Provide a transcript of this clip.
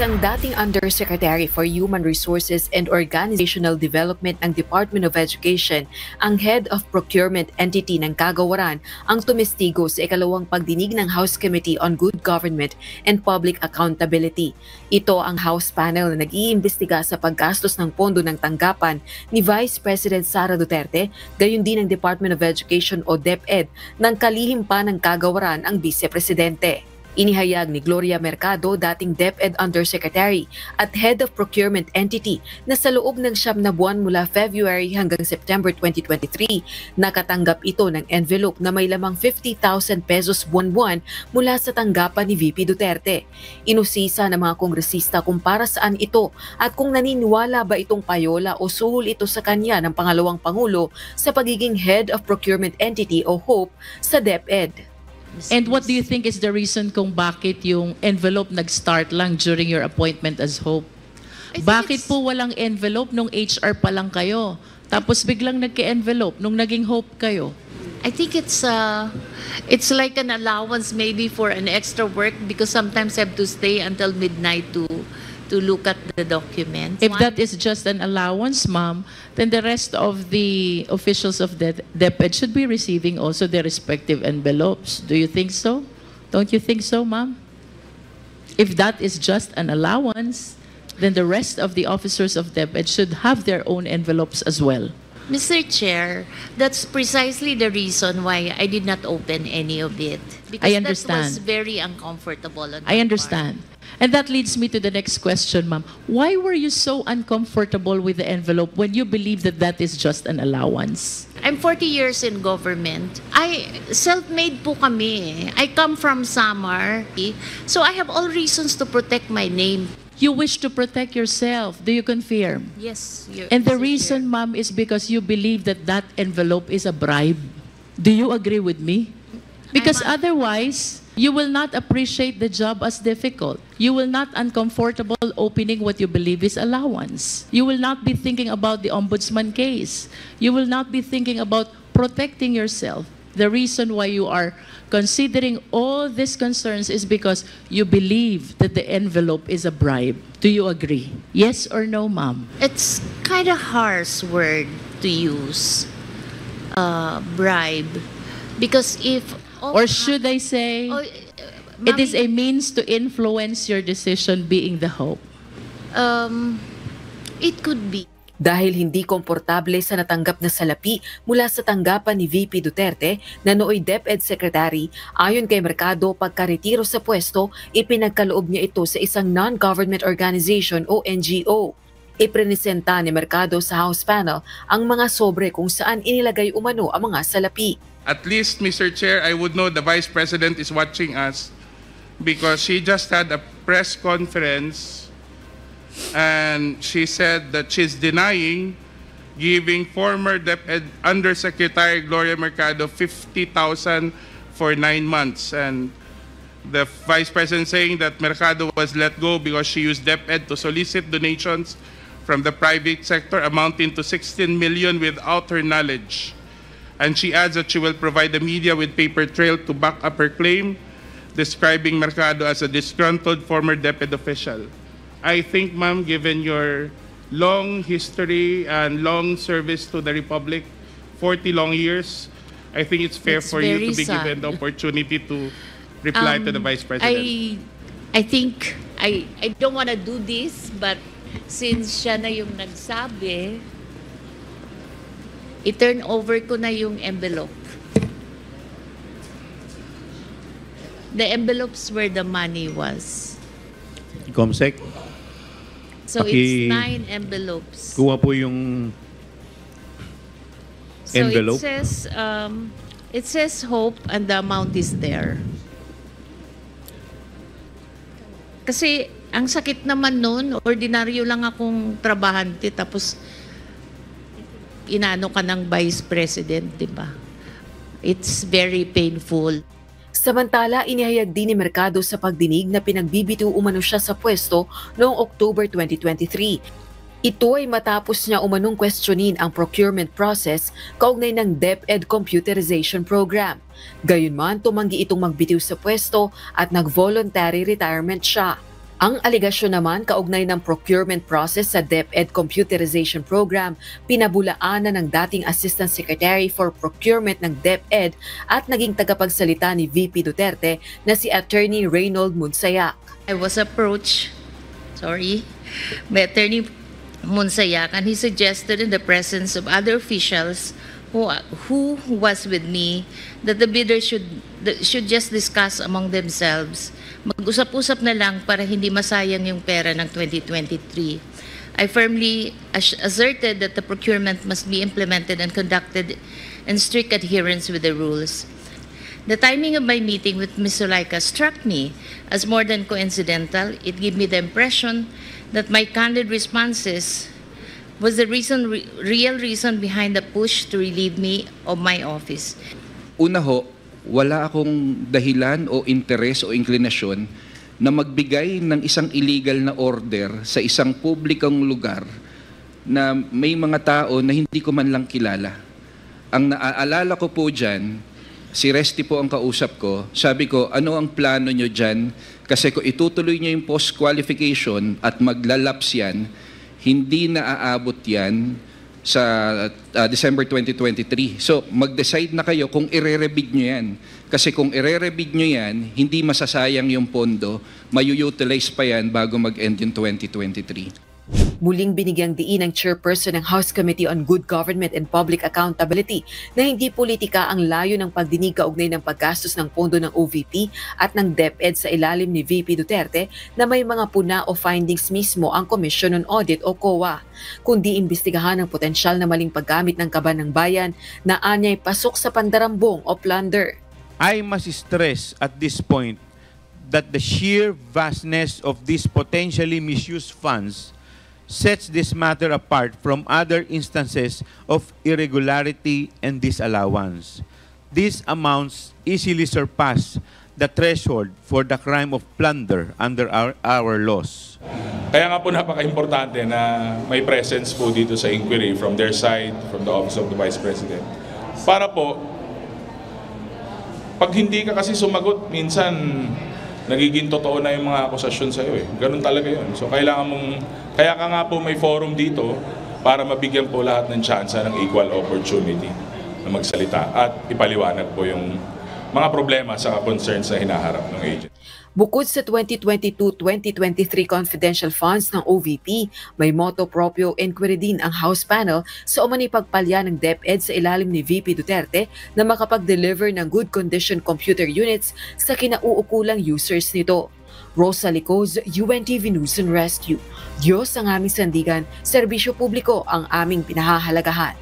Isang dating Undersecretary for Human Resources and Organizational Development ng Department of Education, ang Head of Procurement Entity ng kagawaran, ang tumestigo sa ikalawang pagdinig ng House Committee on Good Government and Public Accountability. Ito ang House panel na nag-iimbestiga sa paggastos ng pondo ng tanggapan ni Vice President Sara Duterte, gayon din ng Department of Education o DepEd, ng kalihim pa ng kagawaran ang Vice Presidente. Inihayag ni Gloria Mercado, dating DepEd Undersecretary at Head of Procurement Entity, na sa loob ng siyam na buwan mula February hanggang September 2023, nakatanggap ito ng envelope na may lamang 50,000 pesos buwan-buwan mula sa tanggapan ni VP Duterte. Inusisa ng mga kongresista kung para saan ito at kung naniniwala ba itong payola o suhol ito sa kanya ng pangalawang Pangulo sa pagiging Head of Procurement Entity o HOPE sa DepEd. And what do you think is the reason kung bakit yung envelope nag-start lang during your appointment as HOPE? Bakit po walang envelope nung HR pa lang kayo? Tapos biglang nagka-envelope nung naging HOPE kayo? I think it's like an allowance maybe for an extra work because sometimes I have to stay until midnight to look at the documents. If that is just an allowance, ma'am, then the rest of the officials of the DepEd should be receiving also their respective envelopes. Do you think so? Don't you think so, ma'am? If that is just an allowance, then the rest of the officers of DepEd should have their own envelopes as well. Mr. Chair, that's precisely the reason why I did not open any of it. Because I understand. that was very uncomfortable on I my understand. part. And that leads me to the next question, ma'am. Why were you so uncomfortable with the envelope when you believe that that is just an allowance? I'm 40 years in government. Self-made po kami. I come from Samar. So I have all reasons to protect my name. You wish to protect yourself. Do you confirm? Yes. And the reason, ma'am, is because you believe that that envelope is a bribe. Do you agree with me? Because otherwise, you will not appreciate the job as difficult. You will not uncomfortable opening what you believe is allowance. You will not be thinking about the ombudsman case. You will not be thinking about protecting yourself. The reason why you are considering all these concerns is because you believe that the envelope is a bribe. Do you agree? Yes or no, ma'am? It's kind of harsh word to use, bribe. Because if... Or should I say, it is a means to influence your decision being the hope? It could be. Dahil hindi komportable sa natanggap na salapi mula sa tanggapan ni VP Duterte na nooy DepEd Secretary, ayon kay Mercado, pagkaretiro sa pwesto, ipinagkaloob niya ito sa isang non-government organization o NGO. Iprenesenta ni Mercado sa House panel ang mga sobre kung saan inilagay umano ang mga salapi. At least, Mr. Chair, I would know the Vice President is watching us because she just had a press conference and she said that she's denying giving former DepEd Undersecretary Gloria Mercado 50,000 for 9 months. And the Vice President saying that Mercado was let go because she used DepEd to solicit donations from the private sector amounting to 16 million without her knowledge. And she adds that she will provide the media with paper trail to back up her claim, describing Mercado as a disgruntled former DepEd official. I think, ma'am, given your long history and long service to the Republic, 40 long years, I think it's fair for you to be given the opportunity to reply to the Vice President. I think, I don't want to do this, but since siya na yung nagsabi, i-turn over ko na yung envelope. The envelopes where the money was. Comsec? So it's 9 envelopes. Kuha po yung envelope. So it says hope and the amount is there. Kasi ang sakit naman nun, ordinaryo lang akong trabahante tapos inano ka ng Vice President, di ba? It's very painful. Samantala, inihayag din ni Mercado sa pagdinig na pinagbibitiw umano siya sa pwesto noong October 2023. Ito ay matapos niya umanong questionin ang procurement process kaugnay ng DepEd computerization program. Gayunman, tumanggi itong magbitiw sa pwesto at nag-voluntary retirement siya. Ang aligasyon naman kaugnay ng procurement process sa DepEd Computerization Program, pinabulaanan ng dating Assistant Secretary for Procurement ng DepEd at naging tagapagsalita ni VP Duterte na si Attorney Reynold Munsayak. I was approached, by Attorney Munsayak, and he suggested in the presence of other officials who was with me that the bidders should just discuss among themselves. Mag-usap-usap na lang para hindi masayang yung pera ng 2023. I firmly asserted that the procurement must be implemented and conducted in strict adherence with the rules. The timing of my meeting with Ms. Zulaika struck me as more than coincidental. It gave me the impression that my candid responses was the real reason behind the push to relieve me of my office. Una ho, wala akong dahilan o interes o inklinasyon na magbigay ng isang illegal na order sa isang publikong lugar na may mga tao na hindi ko man lang kilala. Ang naaalala ko po dyan, si Resty po ang kausap ko, sabi ko, ano ang plano nyo dyan? Kasi kung itutuloy nyo yung post-qualification at maglalaps yan, hindi na aabot yan sa December 2023. So, mag-decide na kayo kung ire-rebid nyo yan. Kasi kung ire-rebid nyo yan, hindi masasayang yung pondo, mayu-utilize pa yan bago mag-end yung 2023. Muling binigyang diin ng chairperson ng House Committee on Good Government and Public Accountability na hindi politika ang layo ng pagdinig kaugnay ng paggastos ng pondo ng OVP at ng DepEd sa ilalim ni VP Duterte na may mga puna o findings mismo ang Commission on Audit o COA, kundi imbestigahan ang potensyal na maling paggamit ng kaban ng bayan na anyay pasok sa pandarambong o plunder. I must stress at this point that the sheer vastness of these potentially misused funds sets this matter apart from other instances of irregularity and disallowance. These amounts easily surpass the threshold for the crime of plunder under our laws. Kaya nga po napaka-importante na may presence po dito sa inquiry from their side, from the Office of the Vice President. Para po, pag hindi ka kasi sumagot, minsan nagiging totoo na yung mga akusasyon sa'yo eh. Ganun talaga yun. So kailangan mong, kaya ka nga po may forum dito para mabigyan po lahat ng tsansa ng equal opportunity na magsalita at ipaliwanag po yung mga problema sa concerns na hinaharap ng agent. Bukod sa 2022-2023 confidential funds ng OVP, may motu proprio inquiry din ang House panel sa umano'y pagpalya ng DepEd sa ilalim ni VP Duterte na makapag-deliver ng good condition computer units sa kinauukulang users nito. Rosa Licoz, UNTV News and Rescue. Diyos ang aming sandigan, serbisyo publiko ang aming pinahahalagahan.